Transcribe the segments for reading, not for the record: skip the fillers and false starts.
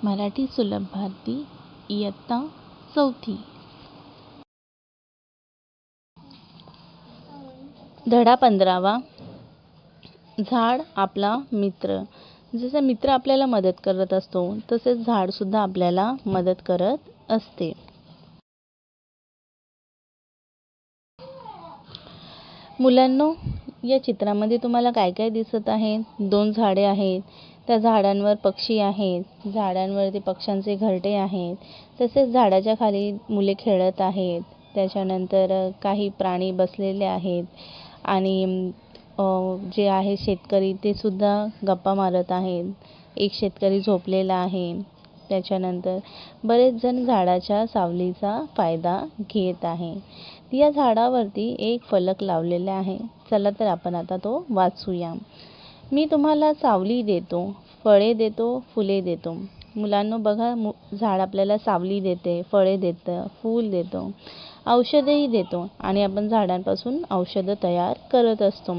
मराठी सुलभ भारती इयत्ता 4. धडा 15वा. झाड आपला मित्र. जसं मित्र आपल्याला मदत करत असतो तसेच झाडसुद्धा आपल्याला मदत करत असते. मुलांनो, या चित्रामध्ये तुम्हाला काय काय दिसत आहे? 2 झाडे आहेत. त्या झाडांवर पक्षी आहेत. झाडांवरती पक्ष्यांचे घरटे आहेत. तसेच झाडाच्या खाली मुले खेळत आहेत. त्याच्यानंतर काही प्राणी बसलेले आहेत आणि जे आहे शेतकरी ते सुद्धा गप्पा मारत आहेत. एक शेतकरी झोपलेला आहे. त्याच्यानंतर बरेच जण झाडाच्या सावलीचा फायदा घेत आहे. या झाडावरती एक फलक लावलेला आहे. चला तर आपण आता तो वाचूया. मी तुम्हाला सावली देतो, फळे देतो, फुले देतो. मुलांनो बघा, झाड आपल्याला सावली देते, फळे देतं, फूल देतो, औषधही देतो आणि आपण झाडांपासून औषधं तयार करत असतो.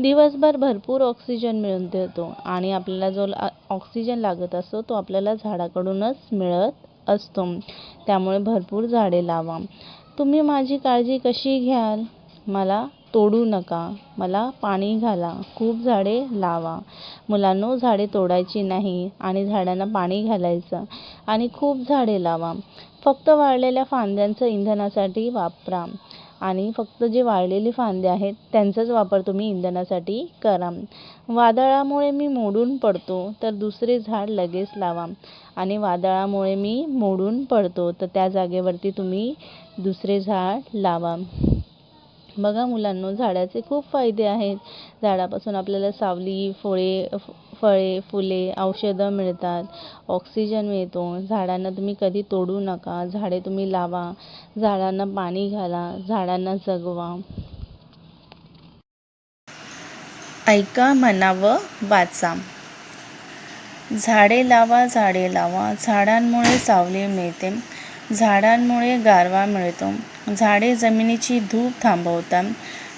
दिवसभर भरपूर ऑक्सिजन मिळून देतो आणि आपल्याला जो ऑक्सिजन लागत असतो तो आपल्याला झाडाकडूनच मिळत असतो. त्यामुळे भरपूर झाडे लावा. तुम्ही माझी काळजी कशी घ्याल? मला तोडू नका, मला पाणी घाला, खूप झाडे लावा. मुलांनो, झाडे तोडायची नाही आणि झाडांना पाणी घालायचं आणि खूप झाडे लावा. फक्त वाळलेल्या फांद्यांचं इंधनासाठी वापरा आणि फक्त जे वाळलेली फांदे आहेत त्यांचाच वापर तुम्ही इंधनासाठी करा. वादळामुळे मी मोडून पडतो तर दुसरे झाड लगेच लावा आणि वादळामुळे मी मोडून पडतो तर त्या जागेवरती तुम्ही दुसरे झाड लावा. बघा मुलांनो, झाडाचे खूप फायदे आहेत. झाडापासून आपल्याला सावली, फळे, फुले, औषधं मिळतात, ऑक्सिजन मिळतो. झाडांना तुम्ही कधी तोडू नका, झाडे तुम्ही लावा, झाडांना पाणी घाला, झाडांना जगवा. ऐका, म्हणावं, वाचा. झाडे लावा, झाडे लावा, झाडांमुळे सावली मिळते, झाडांमुळे गारवा मिळतो. झाडे जमिनीची धूप थांबवतात,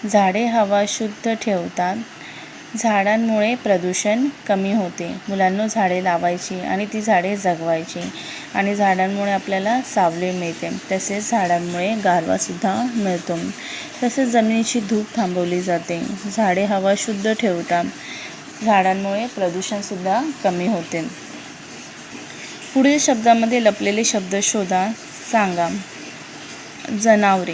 झाडे हवा शुद्ध ठेवतात, झाडांमुळे प्रदूषण कमी होते. मुलांनो, झाडे लावायची आणि ती झाडे जगवायची आणि झाडांमुळे आपल्याला सावली मिळते. तसेच झाडांमुळे गारवासुद्धा मिळतो. तसेच जमिनीची धूप थांबवली जाते. झाडे हवा शुद्ध ठेवतात, झाडांमुळे प्रदूषणसुद्धा कमी होते. पुढील शब्दामध्ये लपलेले शब्द शोधा, सांगा. जनावरे.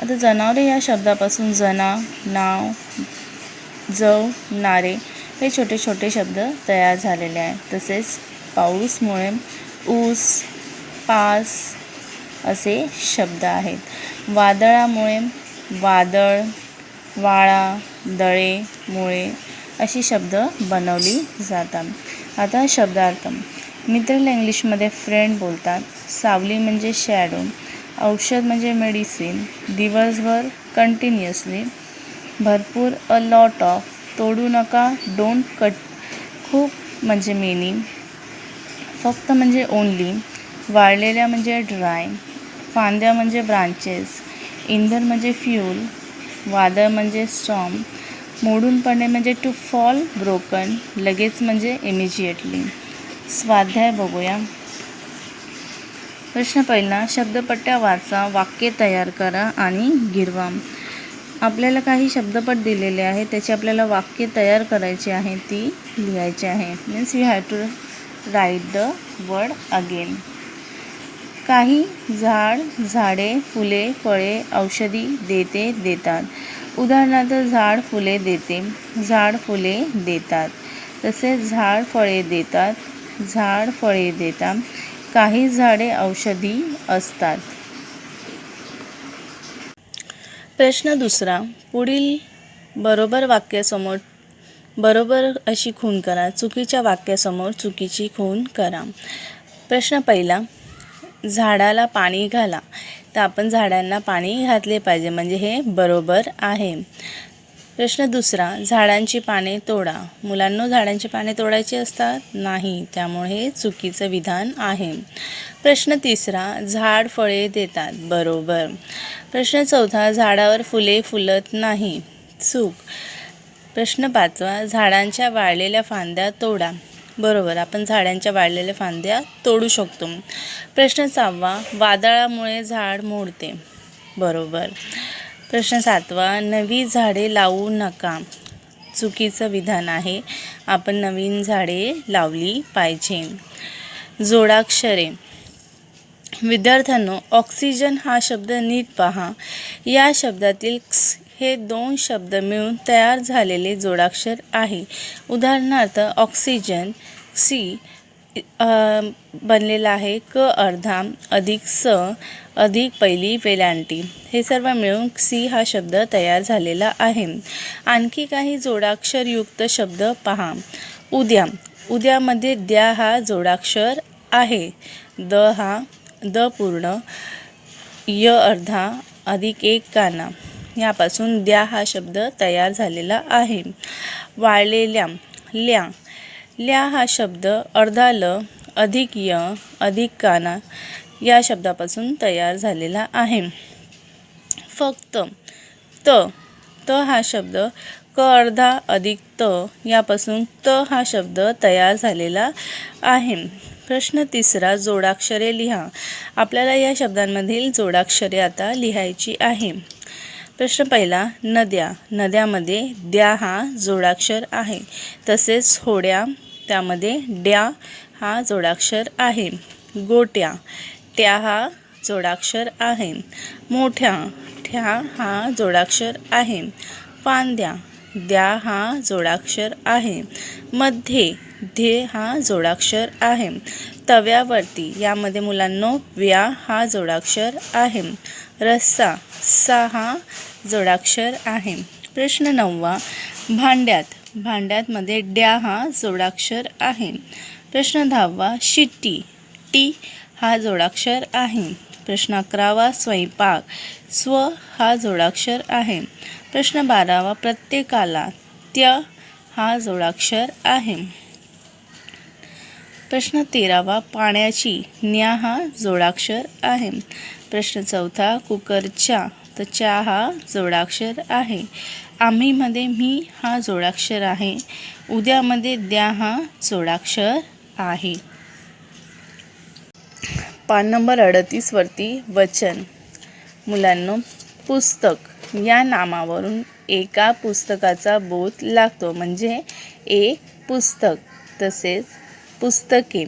आता जनावरे या शब्दापासून जना, नाव, जव, नारे हे छोटे छोटे शब्द तयार झालेले आहेत. तसेच पाऊसमुळे ऊस, पास असे शब्द आहेत. वादळामुळे वादळ, वाळा, दळे, मुळे अशी शब्द बनवली जातात. आता शब्दार्थ. मित्राला इंग्लिशमध्ये फ्रेंड बोलतात. सावली म्हणजे शॅडो, औषध म्हणजे मेडिसिन, दिवसभर कंटिन्युअसली, भरपूर अ लॉट ऑफ, तोडू नका डोंट कट, खूप म्हणजे मेनी, फक्त म्हणजे ओनली, वाळलेल्या म्हणजे ड्राय, फांद्या म्हणजे ब्रांचेस, इंधन म्हणजे फ्यूल, वादळ म्हणजे स्टॉर्म, मोडून पडणे म्हणजे टू फॉल ब्रोकन, लगेच म्हणजे इमिजिएटली. स्वाध्याय बघूया. प्रश्न पहिला, शब्दपट्ट्या वाचा, वाक्य तयार करा आणि गिरवा. आपल्याला काही शब्दपट दिलेले आहे, त्याची आपल्याला वाक्य तयार करायची आहे, ती लिहायची आहे. Means you have to write the word again. काही झाड, झाडे, फुले, फळे, औषधी देतात. उदाहरणार्थ, झाड फुले देते, झाड फुले देतात. तसेच झाड फळे देतात, झाड फळे देतात. काही झाडे औषधी असतात. प्रश्न दुसरा, पुढील बरोबर वाक्यासमोर बरोबर अशी खूण करा, चुकीच्या वाक्यासमोर चुकीची खूण करा. प्रश्न पहिला, झाडाला पाणी घाला. तर आपण झाडांना पाणी घातले पाहिजे म्हणजे हे बरोबर आहे. प्रश्न दुसरा, झाडांची पाने तोडा. मुलांनो, झाडांची पाने तोडायची असतात? नाही, त्यामुळे हे चुकीचं विधान आहे. प्रश्न तिसरा, झाड फळे देतात. बरोबर. प्रश्न चौथा, झाडावर फुले फुलत नाही. चूक. प्रश्न पाचवा, झाडांच्या वाळलेल्या फांद्या तोडा. बरोबर, आपण झाडांच्या वाळलेल्या फांद्या तोडू शकतो. प्रश्न 6वा, वादळामुळे झाड मोडते. बरोबर. प्रश्न 7वा, नवी झाडे लावू नका. चुकीचं विधान आहे. आपण नवीन झाडे लावली पाहिजे. जोडाक्षरे. विद्यार्थ्यांनो, ऑक्सिजन हा शब्द नीट पहा. या शब्दातील क्स हे 2 शब्द मिळून तयार झालेले जोडाक्षर आहे. उदाहरणार्थ ऑक्सिजन सी बनलेला आहे क अर्धा अधिक स अधिक पहिली वेलांटी. हे सर्व मिळून सी हा शब्द तयार झालेला आहे. आणखी काही जोडाक्षरयुक्त शब्द पहा. उद्या. उद्यामध्ये द्या हा जोडाक्षर आहे. द पूर्ण य अर्धा अधिक एक काना यापासून द्या हा शब्द तयार झालेला आहे. वाळलेल्या. ल्या हा शब्द अर्धा ल अधिक य अधिक काना या शब्दापासून तयार झालेला आहे. फक्त. त हा शब्द क अर्धा अधिक त यापासून त हा शब्द तयार झालेला आहे. प्रश्न 3, जोडाक्षरे लिहा. आपल्याला या शब्दांमधील जोडाक्षरे आता लिहायची आहे. प्रश्न 1, नद्या. नद्यामध्ये द्या हा जोडाक्षर आहे. तसेच होड्या, त्यामध्ये ड्या हा जोडाक्षर आहे. गोट्या. ट्या हा जोडाक्षर आहे. मोठ्या. ठ्या हा जोडाक्षर आहे. फांद्या. द्या हा जोडाक्षर आहे. मध्ये. धे हा जोडाक्षर आहे. तव्यावरती. यामध्ये मुलांनो व्या हा जोडाक्षर आहे. रस्सा. सा हा जोडाक्षर आहे. प्रश्न 9, भांड्यात. भांड्यातमध्ये ड्या हा जोडाक्षर आहे. प्रश्न 10, शिट्टी. टी हा जोडाक्षर आहे. प्रश्न 11, स्वयंपाक. स्व हा जोडाक्षर आहे. प्रश्न 12, प्रत्येकाला. त्य हा जोडाक्षर आहे. प्रश्न 13, पाण्याची. न्या हा जोडाक्षर आहे. प्रश्न 14, कुकरच्या. तर च्या हा जोडाक्षर आहे. आम्हीमध्ये मी हा जोडाक्षर आहे. उद्यामध्ये द्या हा जोडाक्षर आहे. पान नंबर 38 वरती वचन. मुलांनो, पुस्तक या नामावरून एका पुस्तकाचा बोध लागतो, म्हणजे एक पुस्तक. तसेच पुस्तके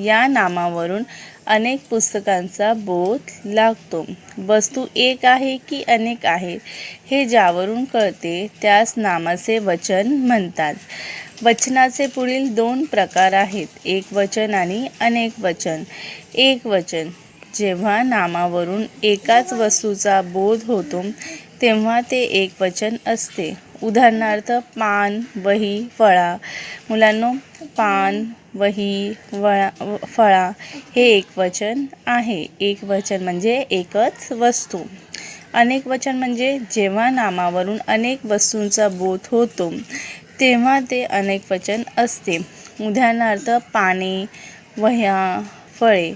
या नामावरून अनेक पुस्तकांचा बोध लागतो. वस्तू एक आहे की अनेक आहेत हे ज्यावरून कळते त्यास नामाचे वचन म्हणतात. वचनाचे पुढील 2 प्रकार आहेत, एकवचन आणि अनेक वचन. एकवचन जेव्हा नामावरून एकाच वस्तूचा बोध होतो तेव्हा ते एकवचन असते. उदाहरणार्थ पान, वही, फळा. मुलांनो, पान, वही, फळा हे एकवचन आहे. एकवचन म्हणजे एकच वस्तू. अनेक वचन म्हणजे जेव्हा नामावरून अनेक वस्तूंचा बोध होतो तेव्हा ते अनेक वचन असते. उदाहरणार्थ पाने, वह्या, फळे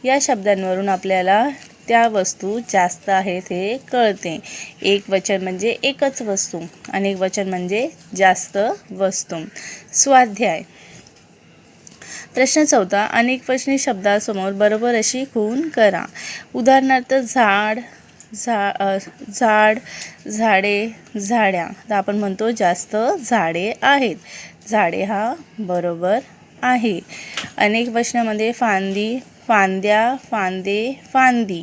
या शब्दांवरून आपल्याला त्या वस्तू जास्त आहेत हे कळते. एक वचन म्हणजे एकच वस्तू, अनेक वचन म्हणजे जास्त वस्तू. स्वाध्याय. प्रश्न 14, अनेकवचनी शब्दासमोर बरोबर अशी खूण करा. उदाहरणार्थ झाड, झाडे, झाड्या. तर आपण म्हणतो जास्त झाडे आहेत. झाडे हा बरोबर आहे. अनेक वचनामध्ये फांदी, फांद्या, फांदे, फांदी.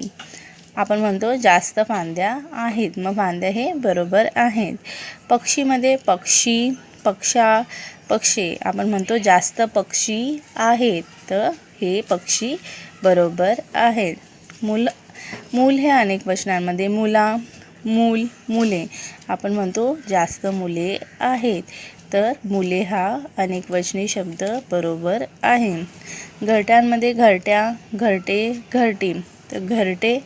आपण म्हणतो जास्त फांद्या आहेत, मग फांद्या हे बरोबर आहेत. पक्षीमध्ये पक्षी, पक्षा, पक्षी. आपण म्हणतो जास्त पक्षी आहेत, तर हे पक्षी बरोबर आहेत. मूल हे अनेक वचनांमध्ये मुला, मूल, मुले. आपण म्हणतो जास्त मुले आहेत, तर मुले हा अनेक वचनी शब्द बरोबर आहे. घरट्यांमध्ये घरट्या, घरटे, घरटी. तर घरटे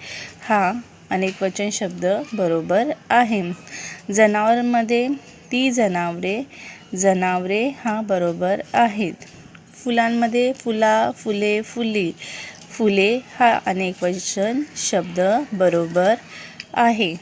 हा अनेक वचन शब्द बरोबर आहे. जनावरांमध्ये ती जनावरे, जनावरे हा बरोबर आहेत. फुलांमध्ये फुला, फुले, फुली. फुले हा अनेक वचन शब्द बरोबर आहे.